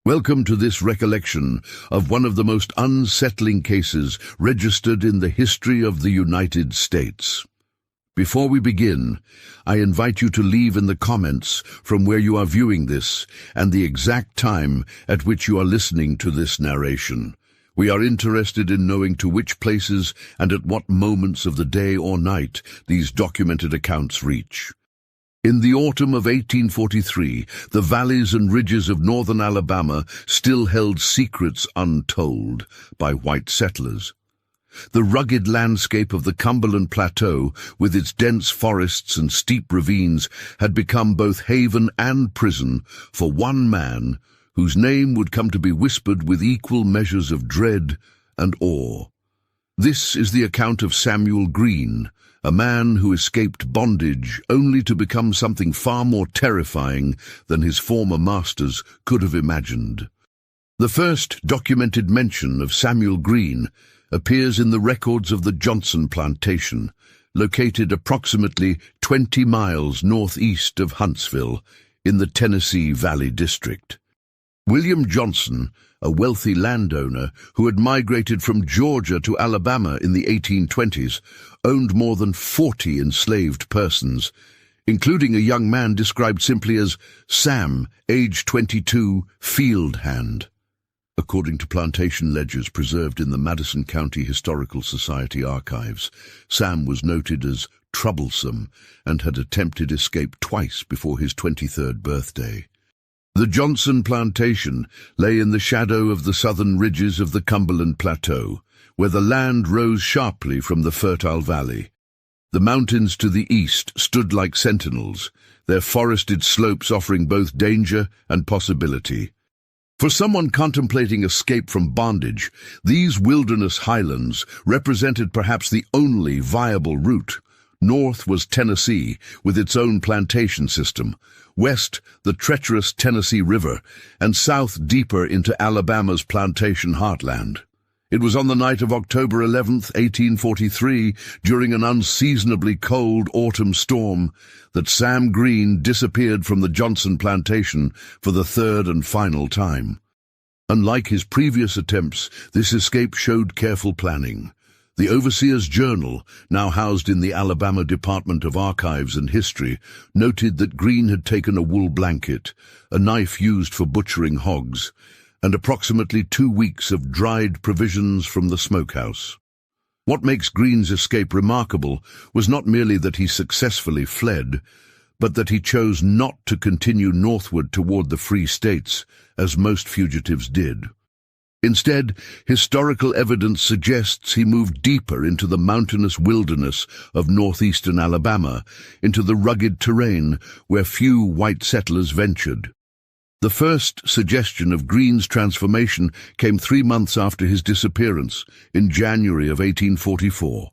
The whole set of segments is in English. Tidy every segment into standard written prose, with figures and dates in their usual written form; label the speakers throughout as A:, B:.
A: Welcome to this recollection of one of the most unsettling cases registered in the history of the United States. Before we begin, I invite you to leave in the comments from where you are viewing this and the exact time at which you are listening to this narration. We are interested in knowing to which places and at what moments of the day or night these documented accounts reach. In the autumn of 1843, the valleys and ridges of northern Alabama still held secrets untold by white settlers. The rugged landscape of the Cumberland Plateau, with its dense forests and steep ravines, had become both haven and prison for one man whose name would come to be whispered with equal measures of dread and awe. This is the account of Samuel Green, a man who escaped bondage only to become something far more terrifying than his former masters could have imagined. The first documented mention of Samuel Green appears in the records of the Johnson Plantation, located approximately 20 miles northeast of Huntsville in the Tennessee Valley District. William Johnson, a wealthy landowner who had migrated from Georgia to Alabama in the 1820s, owned more than 40 enslaved persons, including a young man described simply as Sam, age 22, field hand. According to plantation ledgers preserved in the Madison County Historical Society archives, Sam was noted as troublesome and had attempted escape twice before his 23rd birthday. The Johnson Plantation lay in the shadow of the southern ridges of the Cumberland Plateau, where the land rose sharply from the fertile valley. The mountains to the east stood like sentinels, their forested slopes offering both danger and possibility. For someone contemplating escape from bondage, these wilderness highlands represented perhaps the only viable route. North was Tennessee, with its own plantation system, west the treacherous Tennessee River, and south deeper into Alabama's plantation heartland. It was on the night of October 11th, 1843, during an unseasonably cold autumn storm, that Sam Green disappeared from the Johnson Plantation for the third and final time. Unlike his previous attempts, this escape showed careful planning. The Overseer's Journal, now housed in the Alabama Department of Archives and History, noted that Green had taken a wool blanket, a knife used for butchering hogs, and approximately 2 weeks of dried provisions from the smokehouse. What makes Green's escape remarkable was not merely that he successfully fled, but that he chose not to continue northward toward the Free States, as most fugitives did. Instead, historical evidence suggests he moved deeper into the mountainous wilderness of northeastern Alabama, into the rugged terrain where few white settlers ventured. The first suggestion of Green's transformation came 3 months after his disappearance, in January of 1844.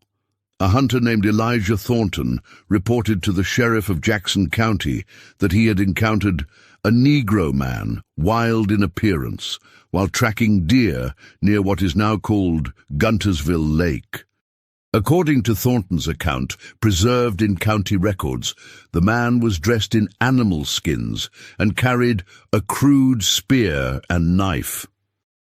A: A hunter named Elijah Thornton reported to the sheriff of Jackson County that he had encountered a Negro man, wild in appearance, while tracking deer near what is now called Guntersville Lake. According to Thornton's account, preserved in county records, the man was dressed in animal skins and carried a crude spear and knife.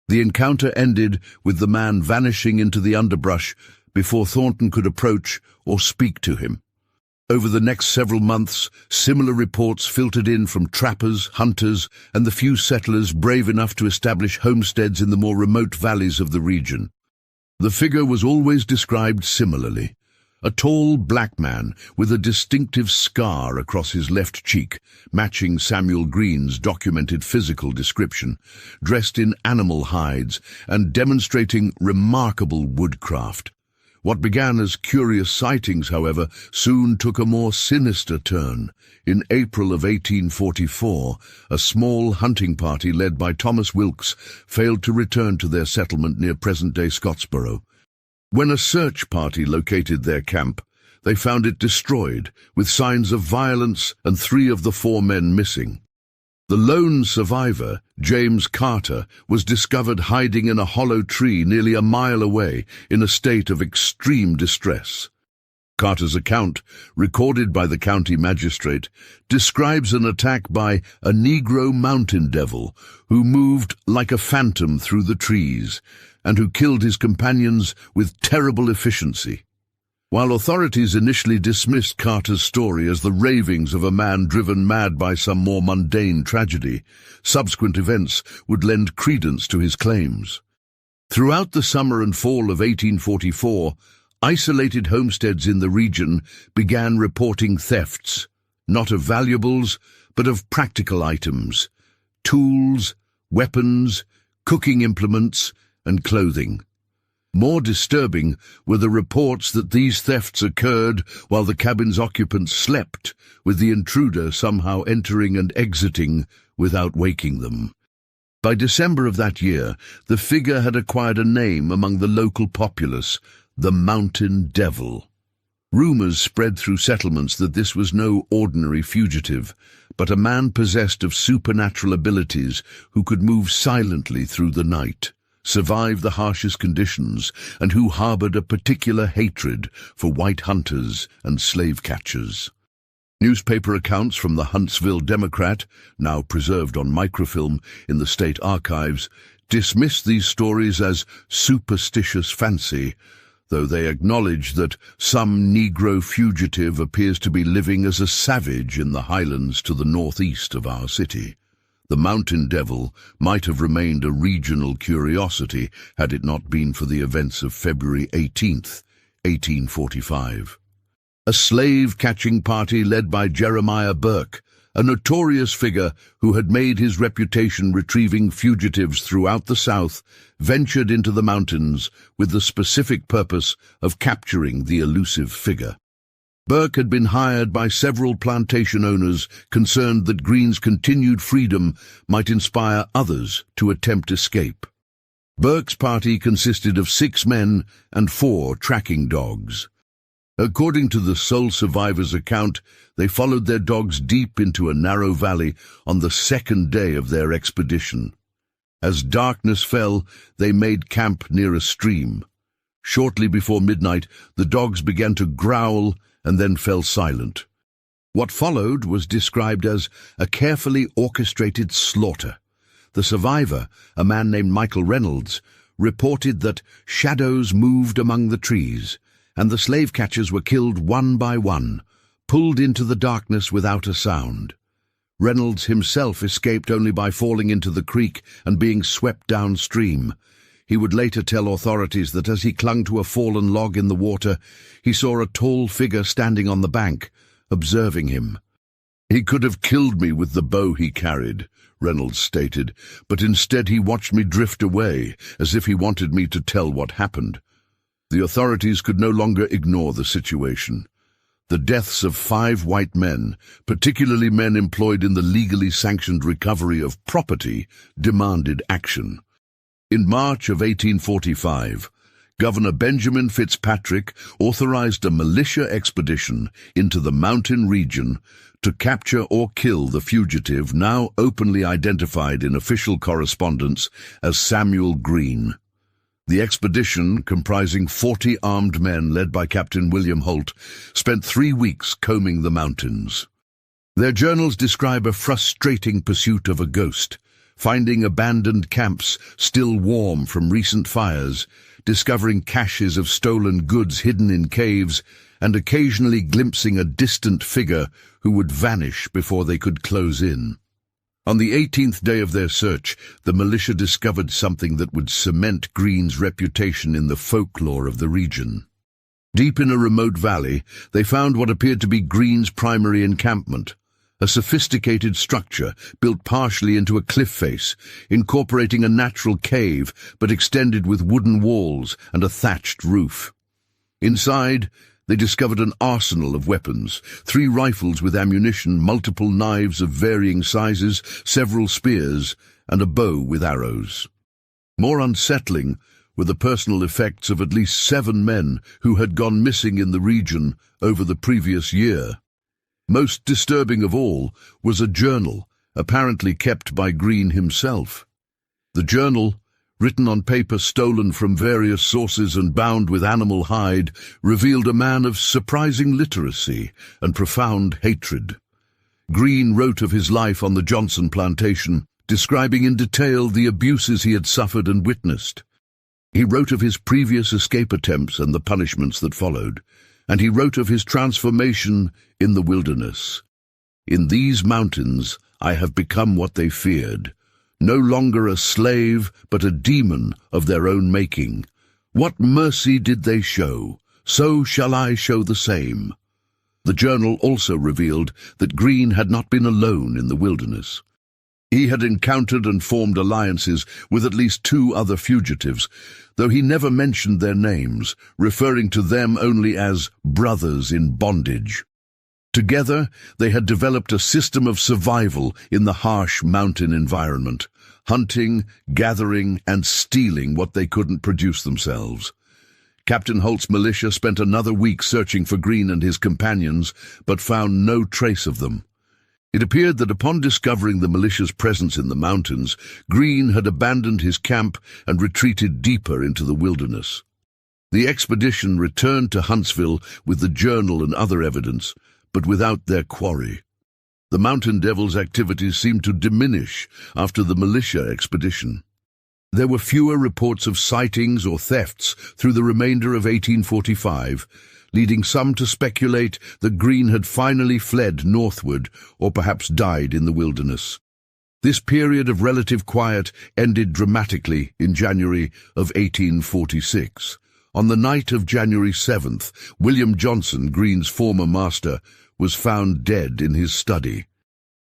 A: The encounter ended with the man vanishing into the underbrush before Thornton could approach or speak to him. Over the next several months, similar reports filtered in from trappers, hunters, and the few settlers brave enough to establish homesteads in the more remote valleys of the region. The figure was always described similarly: a tall black man with a distinctive scar across his left cheek, matching Samuel Green's documented physical description, dressed in animal hides and demonstrating remarkable woodcraft. What began as curious sightings, however, soon took a more sinister turn. In April of 1844, a small hunting party led by Thomas Wilkes failed to return to their settlement near present-day Scottsboro. When a search party located their camp, they found it destroyed, with signs of violence and 3 of the 4 men missing. The lone survivor, James Carter, was discovered hiding in a hollow tree nearly a mile away in a state of extreme distress. Carter's account, recorded by the county magistrate, describes an attack by a Negro mountain devil who moved like a phantom through the trees and who killed his companions with terrible efficiency. While authorities initially dismissed Carter's story as the ravings of a man driven mad by some more mundane tragedy, subsequent events would lend credence to his claims. Throughout the summer and fall of 1844, isolated homesteads in the region began reporting thefts, not of valuables, but of practical items, tools, weapons, cooking implements, and clothing. More disturbing were the reports that these thefts occurred while the cabin's occupants slept, with the intruder somehow entering and exiting without waking them. By December of that year, the figure had acquired a name among the local populace, the Mountain Devil. Rumors spread through settlements that this was no ordinary fugitive, but a man possessed of supernatural abilities who could move silently through the night, survive the harshest conditions, and who harbored a particular hatred for white hunters and slave catchers. Newspaper accounts from the Huntsville Democrat, now preserved on microfilm in the state archives, dismissed these stories as superstitious fancy, though they acknowledge that some Negro fugitive appears to be living as a savage in the highlands to the northeast of our city. The Mountain Devil might have remained a regional curiosity had it not been for the events of February 18th, 1845. A slave-catching party led by Jeremiah Burke, a notorious figure who had made his reputation retrieving fugitives throughout the South, ventured into the mountains with the specific purpose of capturing the elusive figure. Burke had been hired by several plantation owners concerned that Green's continued freedom might inspire others to attempt escape. Burke's party consisted of 6 men and 4 tracking dogs. According to the sole survivor's account, they followed their dogs deep into a narrow valley on the 2nd day of their expedition. As darkness fell, they made camp near a stream. Shortly before midnight, the dogs began to growl and then fell silent. What followed was described as a carefully orchestrated slaughter. The survivor, a man named Michael Reynolds, reported that shadows moved among the trees, and the slave catchers were killed one by one, pulled into the darkness without a sound. Reynolds himself escaped only by falling into the creek and being swept downstream. He would later tell authorities that as he clung to a fallen log in the water, he saw a tall figure standing on the bank, observing him. "He could have killed me with the bow he carried," Reynolds stated, "but instead he watched me drift away, as if he wanted me to tell what happened." The authorities could no longer ignore the situation. The deaths of 5 white men, particularly men employed in the legally sanctioned recovery of property, demanded action. In March of 1845, Governor Benjamin Fitzpatrick authorized a militia expedition into the mountain region to capture or kill the fugitive now openly identified in official correspondence as Samuel Green. The expedition, comprising 40 armed men led by Captain William Holt, spent 3 weeks combing the mountains. Their journals describe a frustrating pursuit of a ghost, finding abandoned camps still warm from recent fires, discovering caches of stolen goods hidden in caves, and occasionally glimpsing a distant figure who would vanish before they could close in. On the 18th day of their search, the militia discovered something that would cement Green's reputation in the folklore of the region. Deep in a remote valley, they found what appeared to be Green's primary encampment, a sophisticated structure built partially into a cliff face, incorporating a natural cave but extended with wooden walls and a thatched roof. Inside, they discovered an arsenal of weapons, 3 rifles with ammunition, multiple knives of varying sizes, several spears, and a bow with arrows. More unsettling were the personal effects of at least 7 men who had gone missing in the region over the previous year. Most disturbing of all was a journal, apparently kept by Green himself. The journal, written on paper stolen from various sources and bound with animal hide, revealed a man of surprising literacy and profound hatred. Green wrote of his life on the Johnson plantation, describing in detail the abuses he had suffered and witnessed. He wrote of his previous escape attempts and the punishments that followed, and he wrote of his transformation in the wilderness. "In these mountains I have become what they feared, no longer a slave but a demon of their own making. What mercy did they show? So shall I show the same." The journal also revealed that Green had not been alone in the wilderness. He had encountered and formed alliances with at least 2 other fugitives, though he never mentioned their names, referring to them only as brothers in bondage. Together, they had developed a system of survival in the harsh mountain environment, hunting, gathering, and stealing what they couldn't produce themselves. Captain Holt's militia spent another week searching for Green and his companions, but found no trace of them. It appeared that upon discovering the militia's presence in the mountains, Green had abandoned his camp and retreated deeper into the wilderness. The expedition returned to Huntsville with the journal and other evidence, but without their quarry. The Mountain Devil's activities seemed to diminish after the militia expedition. There were fewer reports of sightings or thefts through the remainder of 1845, leading some to speculate that Green had finally fled northward or perhaps died in the wilderness. This period of relative quiet ended dramatically in January of 1846. On the night of January 7th, William Johnson, Green's former master, was found dead in his study.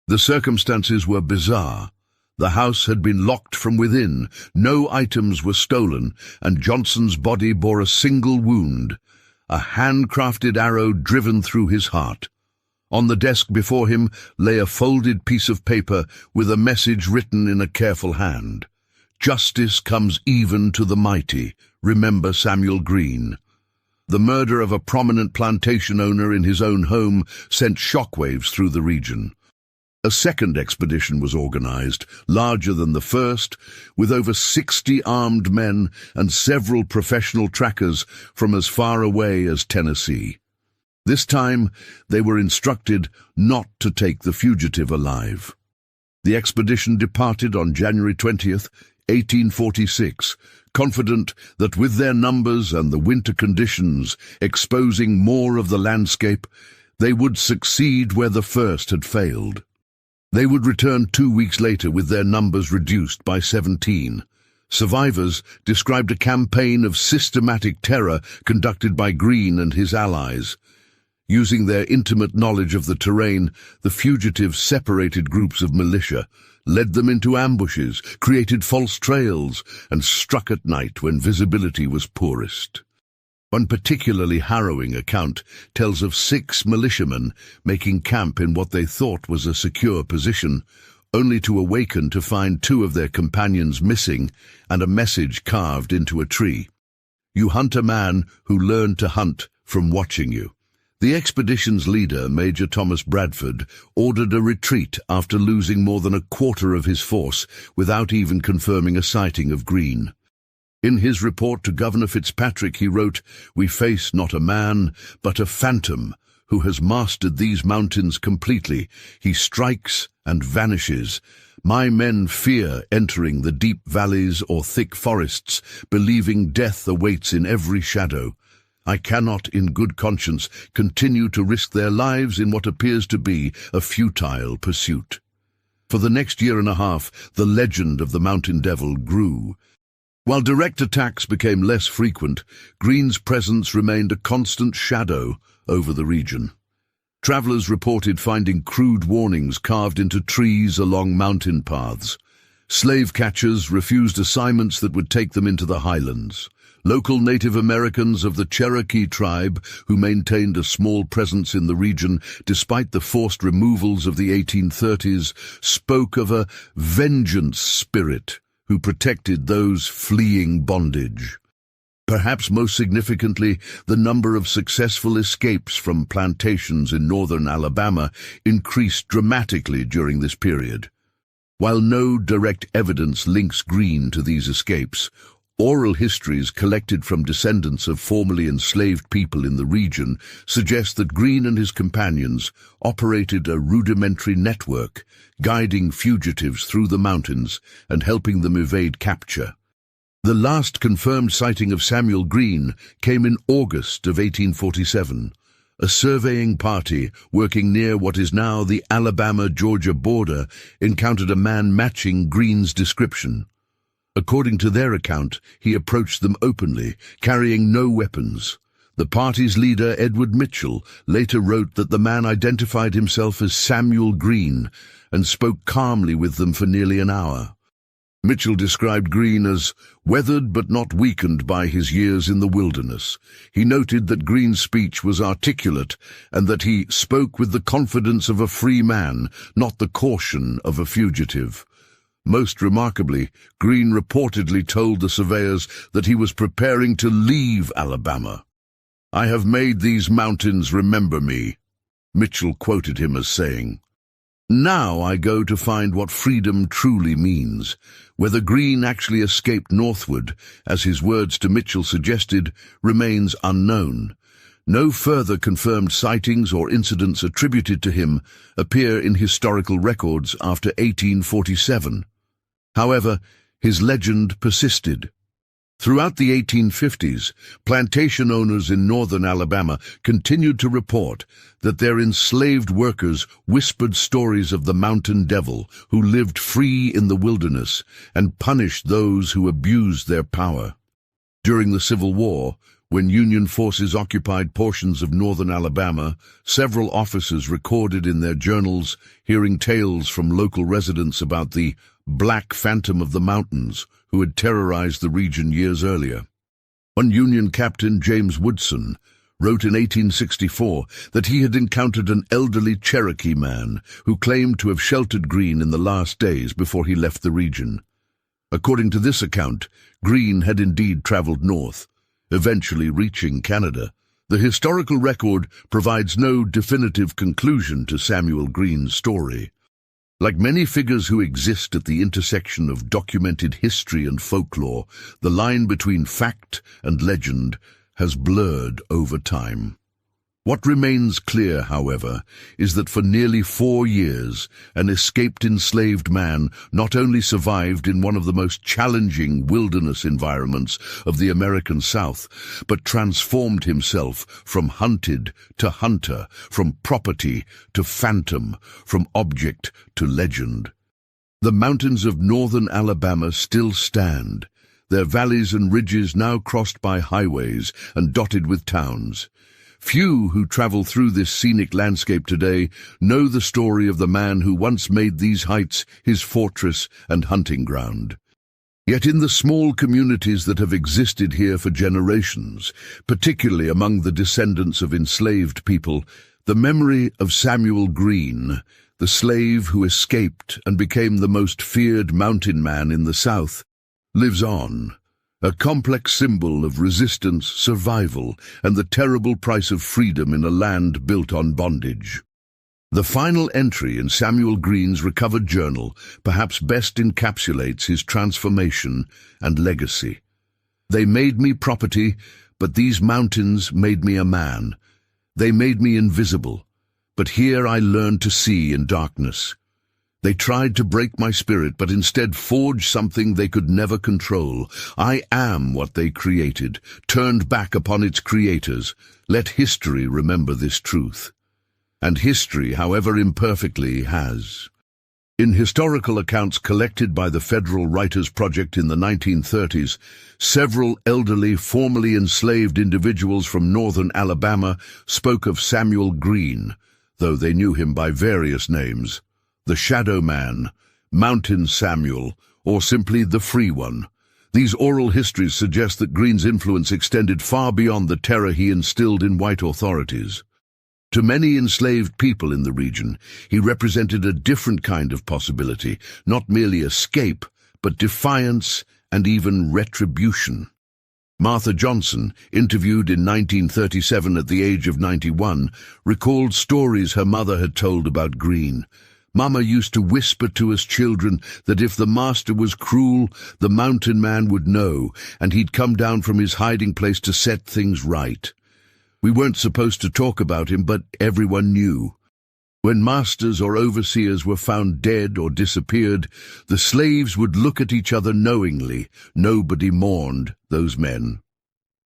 A: The circumstances were bizarre. The house had been locked from within, no items were stolen, and Johnson's body bore a single wound, a handcrafted arrow driven through his heart. On the desk before him lay a folded piece of paper with a message written in a careful hand. "Justice comes even to the mighty. Remember Samuel Green." The murder of a prominent plantation owner in his own home sent shockwaves through the region. A second expedition was organized, larger than the first, with over 60 armed men and several professional trackers from as far away as Tennessee. This time, they were instructed not to take the fugitive alive. The expedition departed on January 20th, 1846, confident that with their numbers and the winter conditions exposing more of the landscape, they would succeed where the first had failed. They would return 2 weeks later with their numbers reduced by 17. Survivors described a campaign of systematic terror conducted by Green and his allies. Using their intimate knowledge of the terrain, the fugitives separated groups of militia, led them into ambushes, created false trails, and struck at night when visibility was poorest. One particularly harrowing account tells of 6 militiamen making camp in what they thought was a secure position, only to awaken to find 2 of their companions missing and a message carved into a tree. "You hunt a man who learned to hunt from watching you." The expedition's leader, Major Thomas Bradford, ordered a retreat after losing more than a quarter of his force without even confirming a sighting of Green. In his report to Governor Fitzpatrick, he wrote, "We face not a man, but a phantom, who has mastered these mountains completely. He strikes and vanishes. My men fear entering the deep valleys or thick forests, believing death awaits in every shadow. I cannot, in good conscience, continue to risk their lives in what appears to be a futile pursuit." For the next year and a half, the legend of the Mountain Devil grew. While direct attacks became less frequent, Green's presence remained a constant shadow over the region. Travelers reported finding crude warnings carved into trees along mountain paths. Slave catchers refused assignments that would take them into the highlands. Local Native Americans of the Cherokee tribe, who maintained a small presence in the region despite the forced removals of the 1830s, spoke of a vengeance spirit who protected those fleeing bondage. Perhaps most significantly, the number of successful escapes from plantations in northern Alabama increased dramatically during this period. While no direct evidence links Green to these escapes, oral histories collected from descendants of formerly enslaved people in the region suggest that Green and his companions operated a rudimentary network, guiding fugitives through the mountains and helping them evade capture. The last confirmed sighting of Samuel Green came in August of 1847. A surveying party working near what is now the Alabama-Georgia border encountered a man matching Green's description. According to their account, he approached them openly, carrying no weapons. The party's leader, Edward Mitchell, later wrote that the man identified himself as Samuel Green and spoke calmly with them for nearly an hour. Mitchell described Green as weathered but not weakened by his years in the wilderness. He noted that Green's speech was articulate and that he spoke with the confidence of a free man, not the caution of a fugitive. Most remarkably, Green reportedly told the surveyors that he was preparing to leave Alabama. "I have made these mountains remember me," Mitchell quoted him as saying. "Now I go to find what freedom truly means." Whether Green actually escaped northward, as his words to Mitchell suggested, remains unknown. No further confirmed sightings or incidents attributed to him appear in historical records after 1847. However, his legend persisted. Throughout the 1850s, plantation owners in northern Alabama continued to report that their enslaved workers whispered stories of the mountain devil who lived free in the wilderness and punished those who abused their power. During the Civil War, when Union forces occupied portions of northern Alabama, several officers recorded in their journals hearing tales from local residents about the Black Phantom of the Mountains, who had terrorized the region years earlier. One Union captain, James Woodson, wrote in 1864 that he had encountered an elderly Cherokee man who claimed to have sheltered Green in the last days before he left the region. According to this account, Green had indeed traveled north, eventually reaching Canada. The historical record provides no definitive conclusion to Samuel Green's story. Like many figures who exist at the intersection of documented history and folklore, the line between fact and legend has blurred over time. What remains clear, however, is that for nearly 4 years, an escaped enslaved man not only survived in one of the most challenging wilderness environments of the American South, but transformed himself from hunted to hunter, from property to phantom, from object to legend. The mountains of northern Alabama still stand, their valleys and ridges now crossed by highways and dotted with towns. Few who travel through this scenic landscape today know the story of the man who once made these heights his fortress and hunting ground. Yet in the small communities that have existed here for generations, particularly among the descendants of enslaved people, the memory of Samuel Green, the slave who escaped and became the most feared mountain man in the South, lives on. A complex symbol of resistance, survival, and the terrible price of freedom in a land built on bondage. The final entry in Samuel Green's recovered journal perhaps best encapsulates his transformation and legacy. "They made me property, but these mountains made me a man. They made me invisible, but here I learned to see in darkness. They tried to break my spirit, but instead forged something they could never control. I am what they created, turned back upon its creators. Let history remember this truth." And history, however imperfectly, has. In historical accounts collected by the Federal Writers Project in the 1930s, several elderly, formerly enslaved individuals from northern Alabama spoke of Samuel Green, though they knew him by various names. The Shadow Man, Mountain Samuel, or simply the Free One. These oral histories suggest that Green's influence extended far beyond the terror he instilled in white authorities. To many enslaved people in the region, he represented a different kind of possibility, not merely escape, but defiance and even retribution. Martha Johnson, interviewed in 1937 at the age of 91, recalled stories her mother had told about Green. Mama used to whisper to us children that if the master was cruel, the mountain man would know, and he'd come down from his hiding place to set things right. We weren't supposed to talk about him, but everyone knew. When masters or overseers were found dead or disappeared, the slaves would look at each other knowingly. Nobody mourned those men.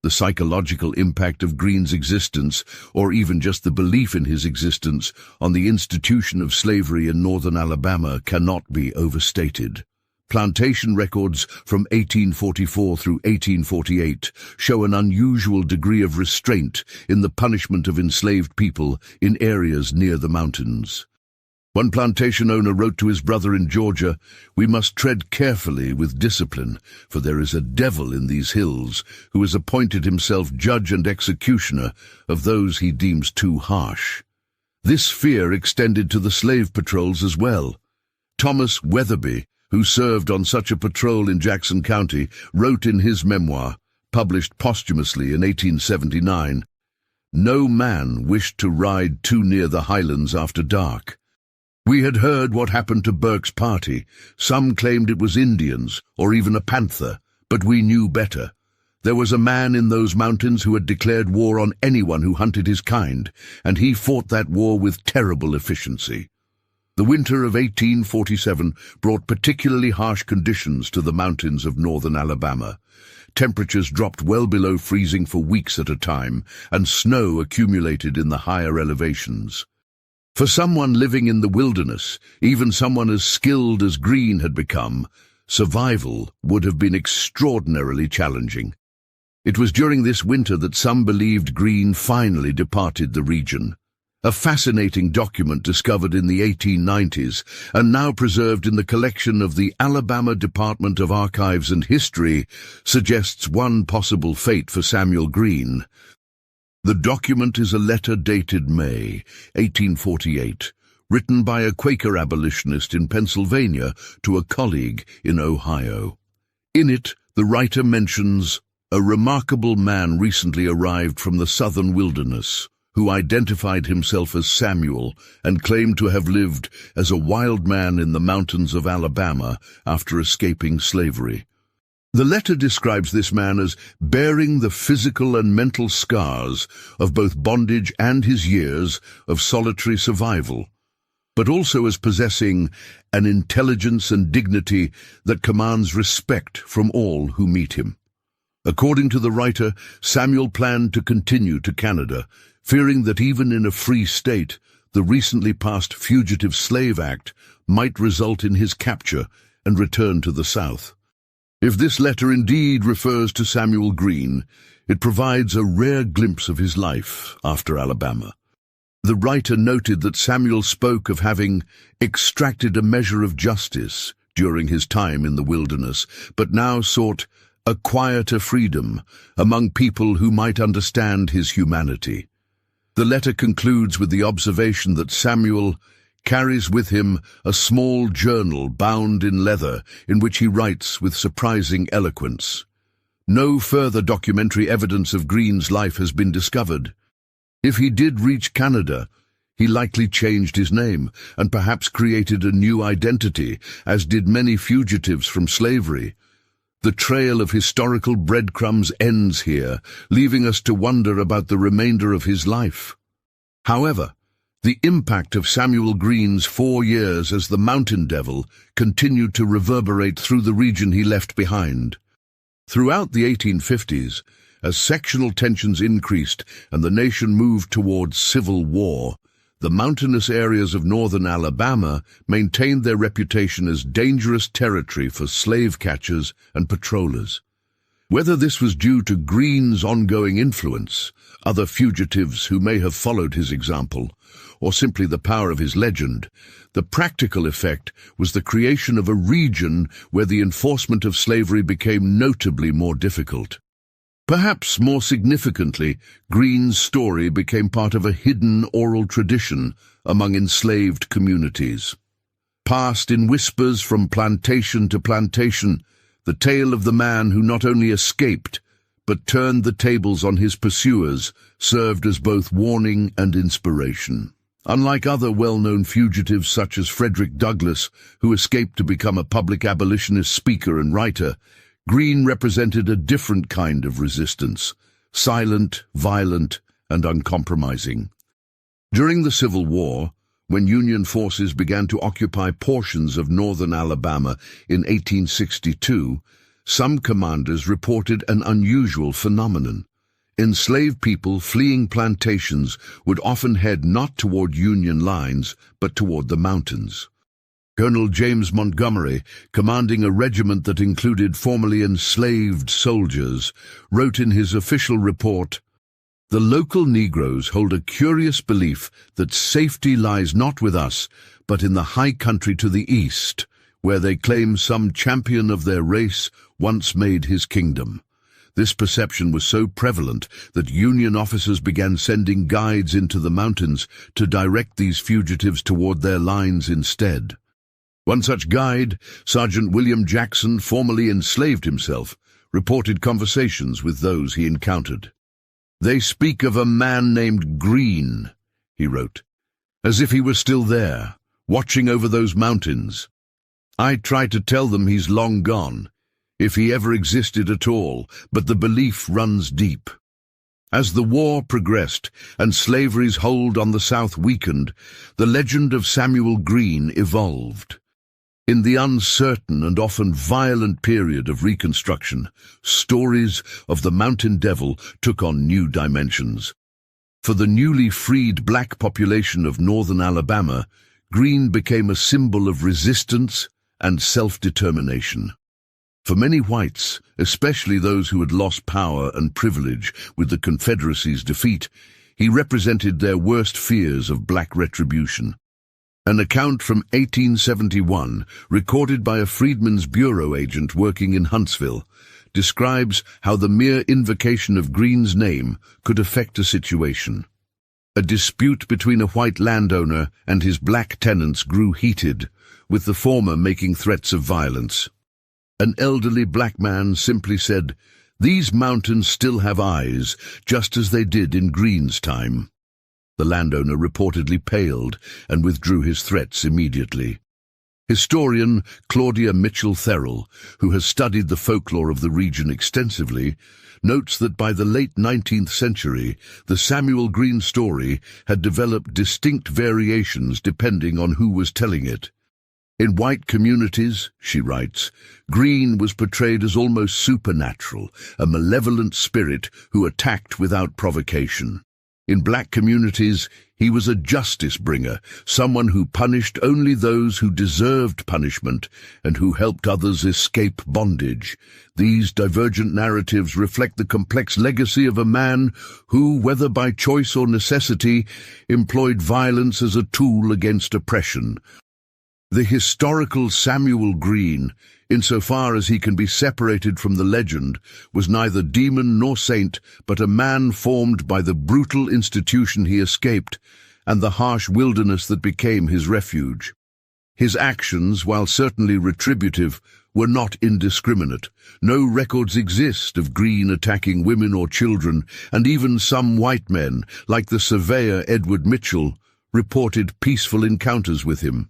A: The psychological impact of Green's existence, or even just the belief in his existence, on the institution of slavery in northern Alabama cannot be overstated. Plantation records from 1844 through 1848 show an unusual degree of restraint in the punishment of enslaved people in areas near the mountains. One plantation owner wrote to his brother in Georgia, "We must tread carefully with discipline, for there is a devil in these hills who has appointed himself judge and executioner of those he deems too harsh." This fear extended to the slave patrols as well. Thomas Weatherby, who served on such a patrol in Jackson County, wrote in his memoir, published posthumously in 1879, "No man wished to ride too near the highlands after dark. We had heard what happened to Burke's party. Some claimed it was Indians, or even a panther, but we knew better. There was a man in those mountains who had declared war on anyone who hunted his kind, and he fought that war with terrible efficiency." The winter of 1847 brought particularly harsh conditions to the mountains of northern Alabama. Temperatures dropped well below freezing for weeks at a time, and snow accumulated in the higher elevations. For someone living in the wilderness, even someone as skilled as Green had become, survival would have been extraordinarily challenging. It was during this winter that some believed Green finally departed the region. A fascinating document discovered in the 1890s and now preserved in the collection of the Alabama Department of Archives and History suggests one possible fate for Samuel Green. The document is a letter dated May 1848, written by a Quaker abolitionist in Pennsylvania to a colleague in Ohio. In it, the writer mentions a remarkable man recently arrived from the southern wilderness, who identified himself as Samuel and claimed to have lived as a wild man in the mountains of Alabama after escaping slavery. The letter describes this man as bearing the physical and mental scars of both bondage and his years of solitary survival, but also as possessing an intelligence and dignity that commands respect from all who meet him. According to the writer, Samuel planned to continue to Canada, fearing that even in a free state, the recently passed Fugitive Slave Act might result in his capture and return to the South. If this letter indeed refers to Samuel Green, it provides a rare glimpse of his life after Alabama. The writer noted that Samuel spoke of having extracted a measure of justice during his time in the wilderness, but now sought a quieter freedom among people who might understand his humanity. The letter concludes with the observation that Samuel carries with him a small journal bound in leather in which he writes with surprising eloquence. No further documentary evidence of Green's life has been discovered. If he did reach Canada, he likely changed his name and perhaps created a new identity, as did many fugitives from slavery. The trail of historical breadcrumbs ends here, leaving us to wonder about the remainder of his life. However, the impact of Samuel Green's 4 years as the Mountain Devil continued to reverberate through the region he left behind. Throughout the 1850s, as sectional tensions increased and the nation moved towards civil war, the mountainous areas of northern Alabama maintained their reputation as dangerous territory for slave catchers and patrollers. Whether this was due to Green's ongoing influence, other fugitives who may have followed his example, or simply the power of his legend, the practical effect was the creation of a region where the enforcement of slavery became notably more difficult. Perhaps more significantly, Green's story became part of a hidden oral tradition among enslaved communities. Passed in whispers from plantation to plantation, the tale of the man who not only escaped, but turned the tables on his pursuers served as both warning and inspiration. Unlike other well-known fugitives such as Frederick Douglass, who escaped to become a public abolitionist speaker and writer, Greene represented a different kind of resistance, silent, violent, and uncompromising. During the Civil War, when Union forces began to occupy portions of northern Alabama in 1862, some commanders reported an unusual phenomenon. Enslaved people fleeing plantations would often head not toward Union lines, but toward the mountains. Colonel James Montgomery, commanding a regiment that included formerly enslaved soldiers, wrote in his official report, "The local Negroes hold a curious belief that safety lies not with us, but in the high country to the east, where they claim some champion of their race once made his kingdom." This perception was so prevalent that Union officers began sending guides into the mountains to direct these fugitives toward their lines instead. One such guide, Sergeant William Jackson, formerly enslaved himself, reported conversations with those he encountered. "They speak of a man named Greene," he wrote, "as if he were still there, watching over those mountains. I try to tell them he's long gone, if he ever existed at all, but the belief runs deep." As the war progressed and slavery's hold on the South weakened, the legend of Samuel Greene evolved. In the uncertain and often violent period of Reconstruction, stories of the Mountain Devil took on new dimensions. For the newly freed black population of northern Alabama, Greene became a symbol of resistance and self-determination. For many whites, especially those who had lost power and privilege with the Confederacy's defeat, he represented their worst fears of black retribution. An account from 1871, recorded by a Freedmen's Bureau agent working in Huntsville, describes how the mere invocation of Greene's name could affect a situation. A dispute between a white landowner and his black tenants grew heated, with the former making threats of violence. An elderly black man simply said, "These mountains still have eyes, just as they did in Greene's time." The landowner reportedly paled and withdrew his threats immediately. Historian Claudia Mitchell Therrell, who has studied the folklore of the region extensively, notes that by the late 19th century, the Samuel Greene story had developed distinct variations depending on who was telling it. In white communities, she writes, Greene was portrayed as almost supernatural, a malevolent spirit who attacked without provocation. In black communities, he was a justice bringer, someone who punished only those who deserved punishment and who helped others escape bondage. These divergent narratives reflect the complex legacy of a man who, whether by choice or necessity, employed violence as a tool against oppression. The historical Samuel Greene, insofar as he can be separated from the legend, was neither demon nor saint, but a man formed by the brutal institution he escaped and the harsh wilderness that became his refuge. His actions, while certainly retributive, were not indiscriminate. No records exist of Greene attacking women or children, and even some white men, like the surveyor Edward Mitchell, reported peaceful encounters with him.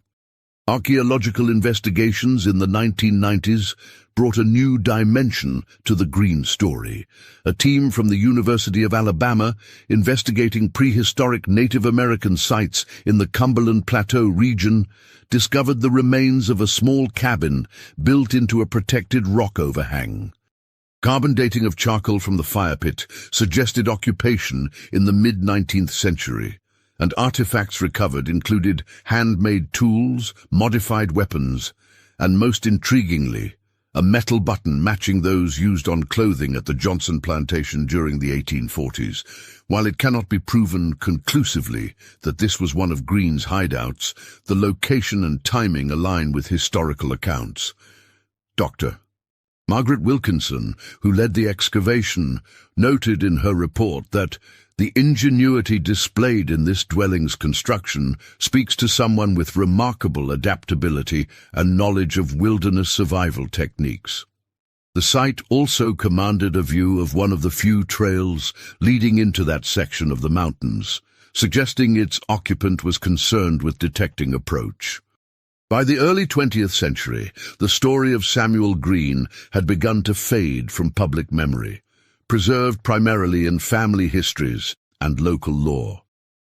A: Archaeological investigations in the 1990s brought a new dimension to the Greene story. A team from the University of Alabama, investigating prehistoric Native American sites in the Cumberland Plateau region, discovered the remains of a small cabin built into a protected rock overhang. Carbon dating of charcoal from the fire pit suggested occupation in the mid-19th century. And artifacts recovered included handmade tools, modified weapons, and most intriguingly, a metal button matching those used on clothing at the Johnson Plantation during the 1840s. While it cannot be proven conclusively that this was one of Greene's hideouts, the location and timing align with historical accounts. Dr. Margaret Wilkinson, who led the excavation, noted in her report that the ingenuity displayed in this dwelling's construction speaks to someone with remarkable adaptability and knowledge of wilderness survival techniques. The site also commanded a view of one of the few trails leading into that section of the mountains, suggesting its occupant was concerned with detecting approach. By the early 20th century, the story of Samuel Green had begun to fade from public memory, preserved primarily in family histories and local lore.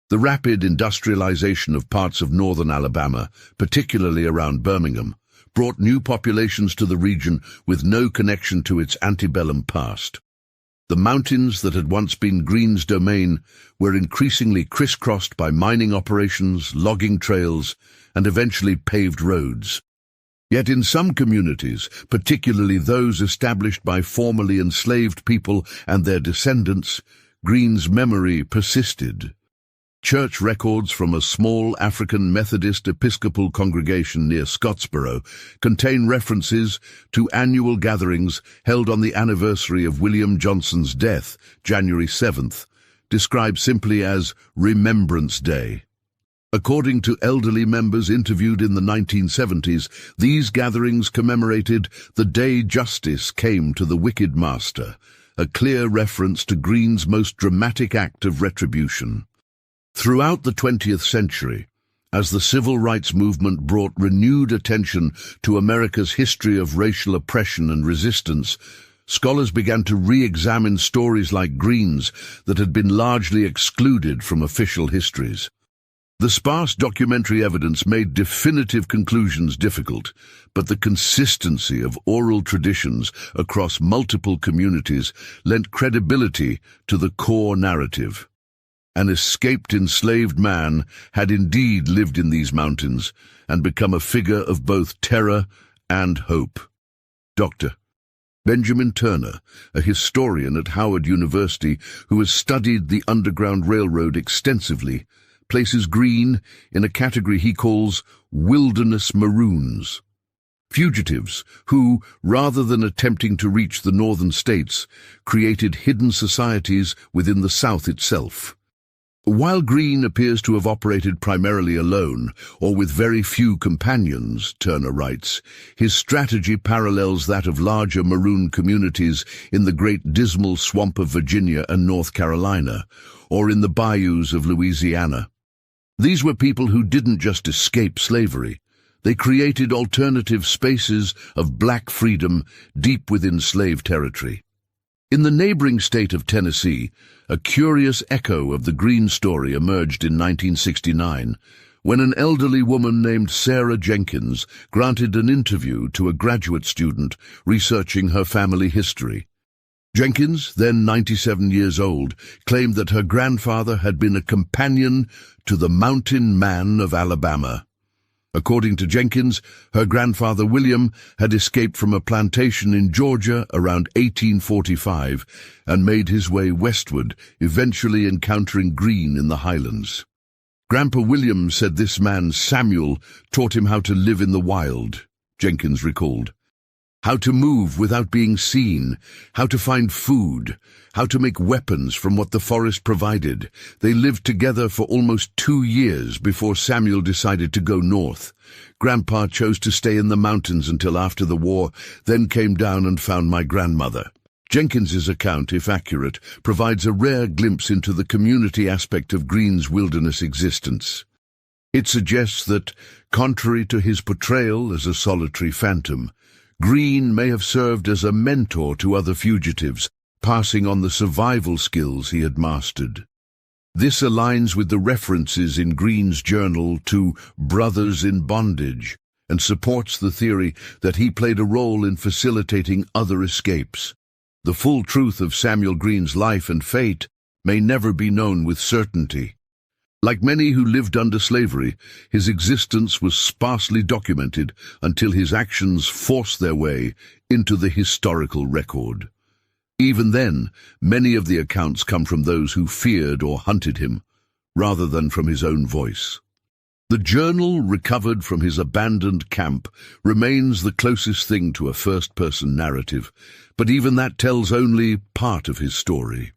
A: The rapid industrialization of parts of northern Alabama, particularly around Birmingham, brought new populations to the region with no connection to its antebellum past. The mountains that had once been Green's domain were increasingly crisscrossed by mining operations, logging trails, and eventually paved roads. Yet in some communities, particularly those established by formerly enslaved people and their descendants, Green's memory persisted. Church records from a small African Methodist Episcopal congregation near Scottsboro contain references to annual gatherings held on the anniversary of William Johnson's death, January 7th, described simply as Remembrance Day. According to elderly members interviewed in the 1970s, these gatherings commemorated the day justice came to the wicked master, a clear reference to Green's most dramatic act of retribution. Throughout the 20th century, as the civil rights movement brought renewed attention to America's history of racial oppression and resistance, scholars began to re-examine stories like Green's that had been largely excluded from official histories. The sparse documentary evidence made definitive conclusions difficult, but the consistency of oral traditions across multiple communities lent credibility to the core narrative. An escaped enslaved man had indeed lived in these mountains and become a figure of both terror and hope. Dr. Benjamin Turner, a historian at Howard University who has studied the Underground Railroad extensively, places Green in a category he calls wilderness maroons. Fugitives who, rather than attempting to reach the northern states, created hidden societies within the South itself. While Green appears to have operated primarily alone, or with very few companions, Turner writes, his strategy parallels that of larger maroon communities in the Great Dismal Swamp of Virginia and North Carolina, or in the bayous of Louisiana. These were people who didn't just escape slavery. They created alternative spaces of black freedom deep within slave territory. In the neighboring state of Tennessee, a curious echo of the Green story emerged in 1969, when an elderly woman named Sarah Jenkins granted an interview to a graduate student researching her family history. Jenkins, then 97 years old, claimed that her grandfather had been a companion to the Mountain Man of Alabama. According to Jenkins, her grandfather William had escaped from a plantation in Georgia around 1845 and made his way westward, eventually encountering Green in the highlands. Grandpa William said this man, Samuel, taught him how to live in the wild, Jenkins recalled. How to move without being seen, how to find food, how to make weapons from what the forest provided. They lived together for almost 2 years before Samuel decided to go north. Grandpa chose to stay in the mountains until after the war, then came down and found my grandmother. Jenkins's account, if accurate, provides a rare glimpse into the community aspect of Green's wilderness existence. It suggests that, contrary to his portrayal as a solitary phantom, Green may have served as a mentor to other fugitives, passing on the survival skills he had mastered. This aligns with the references in Green's journal to brothers in bondage and supports the theory that he played a role in facilitating other escapes. The full truth of Samuel Green's life and fate may never be known with certainty. Like many who lived under slavery, his existence was sparsely documented until his actions forced their way into the historical record. Even then, many of the accounts come from those who feared or hunted him, rather than from his own voice. The journal recovered from his abandoned camp remains the closest thing to a first-person narrative, but even that tells only part of his story.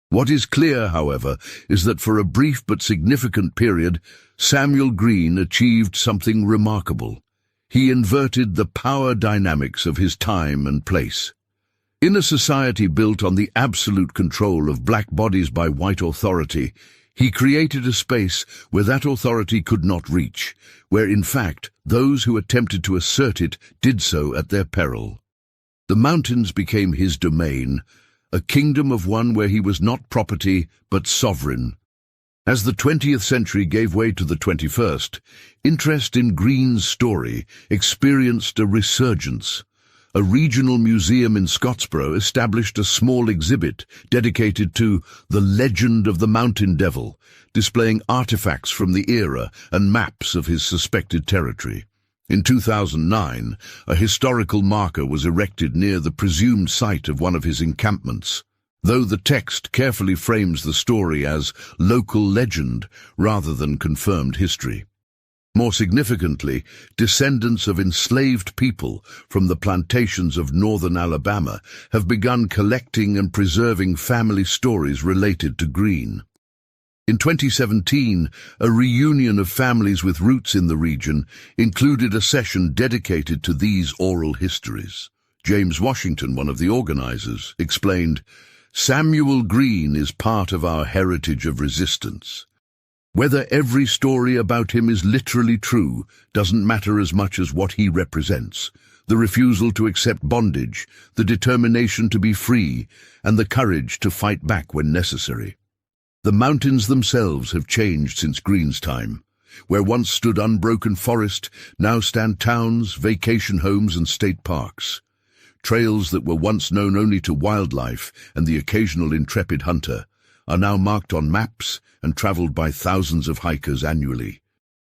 A: What is clear, however, is that for a brief but significant period, Samuel Green achieved something remarkable. He inverted the power dynamics of his time and place. In a society built on the absolute control of black bodies by white authority, He created a space where that authority could not reach, where in fact those who attempted to assert it did so at their peril. The mountains became his domain, a kingdom of one where he was not property but sovereign. As the 20th century gave way to the 21st, interest in Green's story experienced a resurgence. A regional museum in Scottsboro established a small exhibit dedicated to the legend of the Mountain Devil, displaying artifacts from the era and maps of his suspected territory. In 2009, a historical marker was erected near the presumed site of one of his encampments, though the text carefully frames the story as local legend rather than confirmed history. More significantly, descendants of enslaved people from the plantations of northern Alabama have begun collecting and preserving family stories related to Green. In 2017, a reunion of families with roots in the region included a session dedicated to these oral histories. James Washington, one of the organizers, explained, "Samuel Green is part of our heritage of resistance. Whether every story about him is literally true doesn't matter as much as what he represents. The refusal to accept bondage, the determination to be free, and the courage to fight back when necessary." The mountains themselves have changed since Green's time. Where once stood unbroken forest, now stand towns, vacation homes, and state parks. Trails that were once known only to wildlife and the occasional intrepid hunter are now marked on maps and traveled by thousands of hikers annually.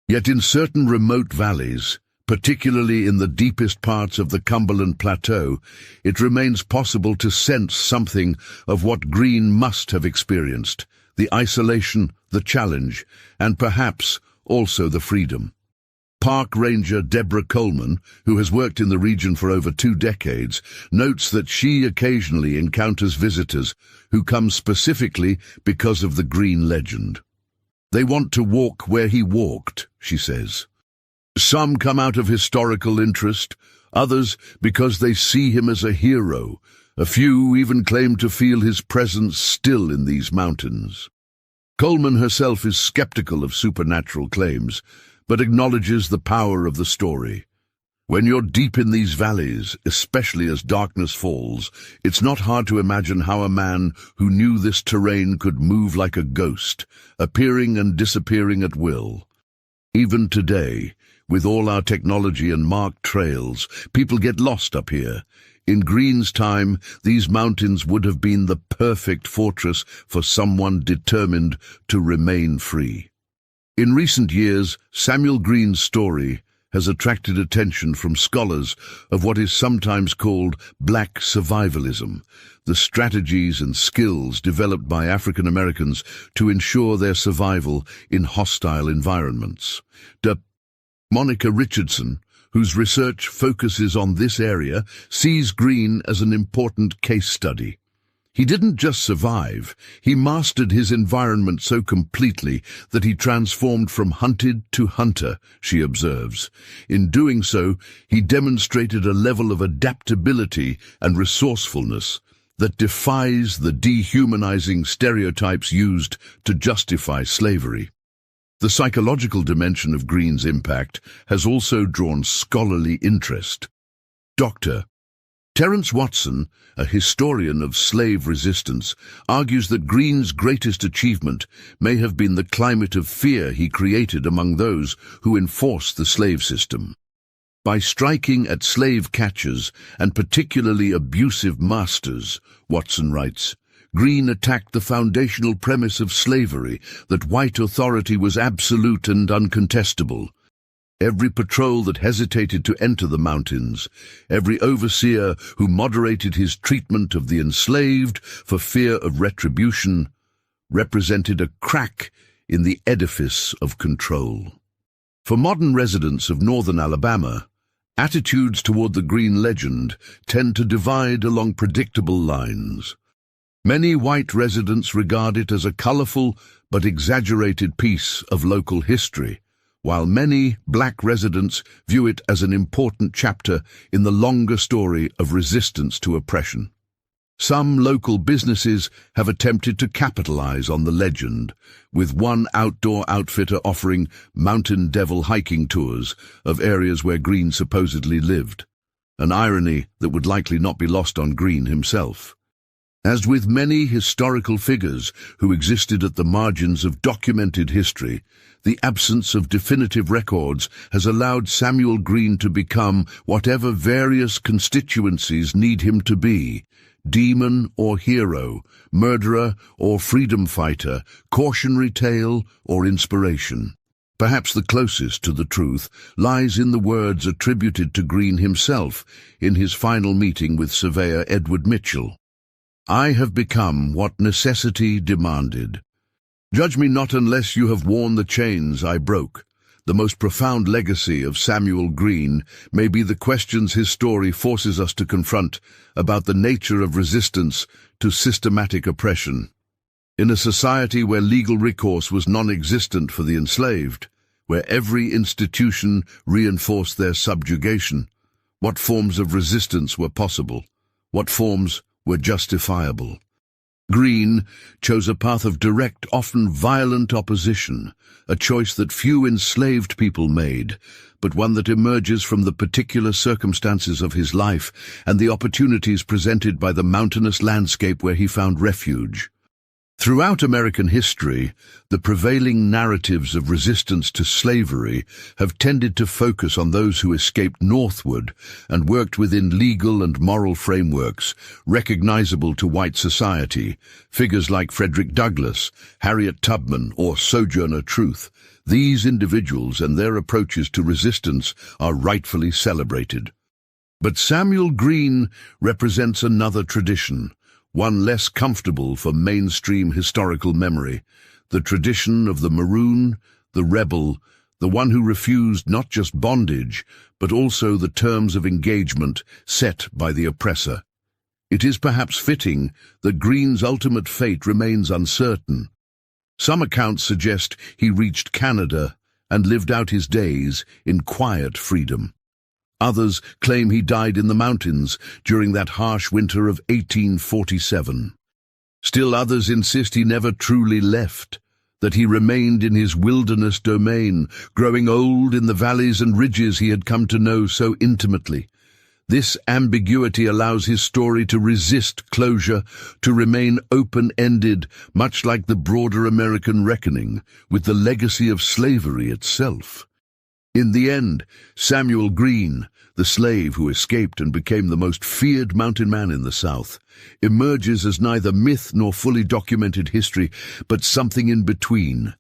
A: Yet in certain remote valleys, particularly in the deepest parts of the Cumberland Plateau, it remains possible to sense something of what Green must have experienced: the isolation, the challenge, and perhaps also the freedom. Park Ranger Deborah Coleman, who has worked in the region for over 2 decades, notes that she occasionally encounters visitors who come specifically because of the Green legend. "They want to walk where he walked," she says. "Some come out of historical interest, others because they see him as a hero. A few even claim to feel his presence still in these mountains." Coleman herself is skeptical of supernatural claims, but acknowledges the power of the story. "When you're deep in these valleys, especially as darkness falls, it's not hard to imagine how a man who knew this terrain could move like a ghost, appearing and disappearing at will. Even today, with all our technology and marked trails, people get lost up here. In Green's time, these mountains would have been the perfect fortress for someone determined to remain free." In recent years, Samuel Green's story has attracted attention from scholars of what is sometimes called black survivalism, the strategies and skills developed by African Americans to ensure their survival in hostile environments. Monica Richardson, whose research focuses on this area, sees Green as an important case study. He didn't just survive, he mastered his environment so completely that he transformed from hunted to hunter, she observes. In doing so, he demonstrated a level of adaptability and resourcefulness that defies the dehumanizing stereotypes used to justify slavery. The psychological dimension of Green's impact has also drawn scholarly interest. Dr. Terence Watson, a historian of slave resistance, argues that Green's greatest achievement may have been the climate of fear he created among those who enforced the slave system. By striking at slave catchers and particularly abusive masters, Watson writes, Green attacked the foundational premise of slavery, that white authority was absolute and uncontestable. Every patrol that hesitated to enter the mountains, every overseer who moderated his treatment of the enslaved for fear of retribution, represented a crack in the edifice of control. For modern residents of northern Alabama, attitudes toward the Green legend tend to divide along predictable lines. Many white residents regard it as a colorful but exaggerated piece of local history, while many black residents view it as an important chapter in the longer story of resistance to oppression. Some local businesses have attempted to capitalize on the legend, with one outdoor outfitter offering Mountain Devil hiking tours of areas where Green supposedly lived, an irony that would likely not be lost on Green himself. As with many historical figures who existed at the margins of documented history, the absence of definitive records has allowed Samuel Green to become whatever various constituencies need him to be: demon or hero, murderer or freedom fighter, cautionary tale or inspiration. Perhaps the closest to the truth lies in the words attributed to Green himself in his final meeting with Surveyor Edward Mitchell. "I have become what necessity demanded. Judge me not unless you have worn the chains I broke." The most profound legacy of Samuel Green may be the questions his story forces us to confront about the nature of resistance to systematic oppression. In a society where legal recourse was non-existent for the enslaved, where every institution reinforced their subjugation, what forms of resistance were possible? What forms were justifiable? Green chose a path of direct, often violent opposition, a choice that few enslaved people made, but one that emerges from the particular circumstances of his life and the opportunities presented by the mountainous landscape where he found refuge. Throughout American history, the prevailing narratives of resistance to slavery have tended to focus on those who escaped northward and worked within legal and moral frameworks recognizable to white society. Figures like Frederick Douglass, Harriet Tubman, or Sojourner Truth. These individuals and their approaches to resistance are rightfully celebrated. But Samuel Green represents another tradition, one less comfortable for mainstream historical memory, the tradition of the maroon, the rebel, the one who refused not just bondage, but also the terms of engagement set by the oppressor. It is perhaps fitting that Green's ultimate fate remains uncertain. Some accounts suggest he reached Canada and lived out his days in quiet freedom. Others claim he died in the mountains during that harsh winter of 1847. Still others insist he never truly left, that he remained in his wilderness domain, growing old in the valleys and ridges he had come to know so intimately. This ambiguity allows his story to resist closure, to remain open-ended, much like the broader American reckoning with the legacy of slavery itself. In the end, Samuel Green, the slave who escaped and became the most feared mountain man in the South, emerges as neither myth nor fully documented history, but something in between,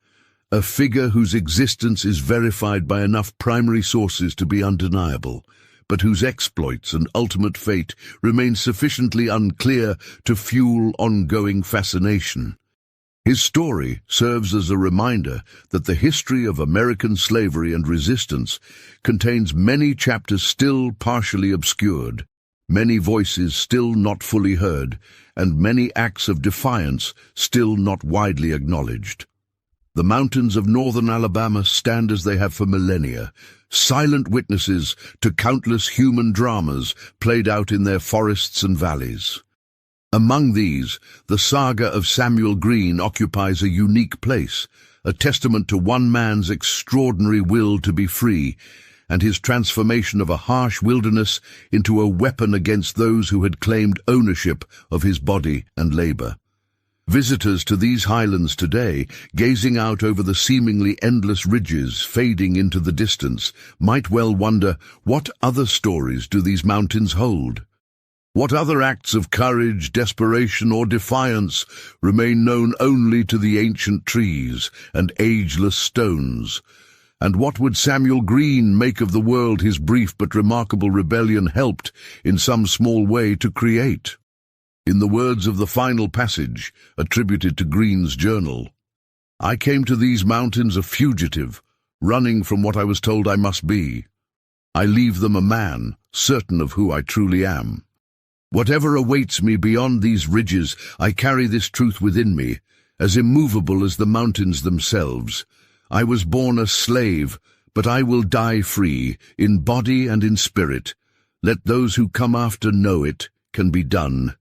A: a figure whose existence is verified by enough primary sources to be undeniable, but whose exploits and ultimate fate remain sufficiently unclear to fuel ongoing fascination. His story serves as a reminder that the history of American slavery and resistance contains many chapters still partially obscured, many voices still not fully heard, and many acts of defiance still not widely acknowledged. The mountains of northern Alabama stand as they have for millennia, silent witnesses to countless human dramas played out in their forests and valleys. Among these, the saga of Samuel Green occupies a unique place, a testament to one man's extraordinary will to be free, and his transformation of a harsh wilderness into a weapon against those who had claimed ownership of his body and labor. Visitors to these highlands today, gazing out over the seemingly endless ridges fading into the distance, might well wonder, what other stories do these mountains hold? What other acts of courage, desperation, or defiance remain known only to the ancient trees and ageless stones? And what would Samuel Green make of the world his brief but remarkable rebellion helped, in some small way, to create? In the words of the final passage, attributed to Green's journal, "I came to these mountains a fugitive, running from what I was told I must be. I leave them a man, certain of who I truly am. Whatever awaits me beyond these ridges, I carry this truth within me, as immovable as the mountains themselves. I was born a slave, but I will die free, in body and in spirit. Let those who come after know it can be done.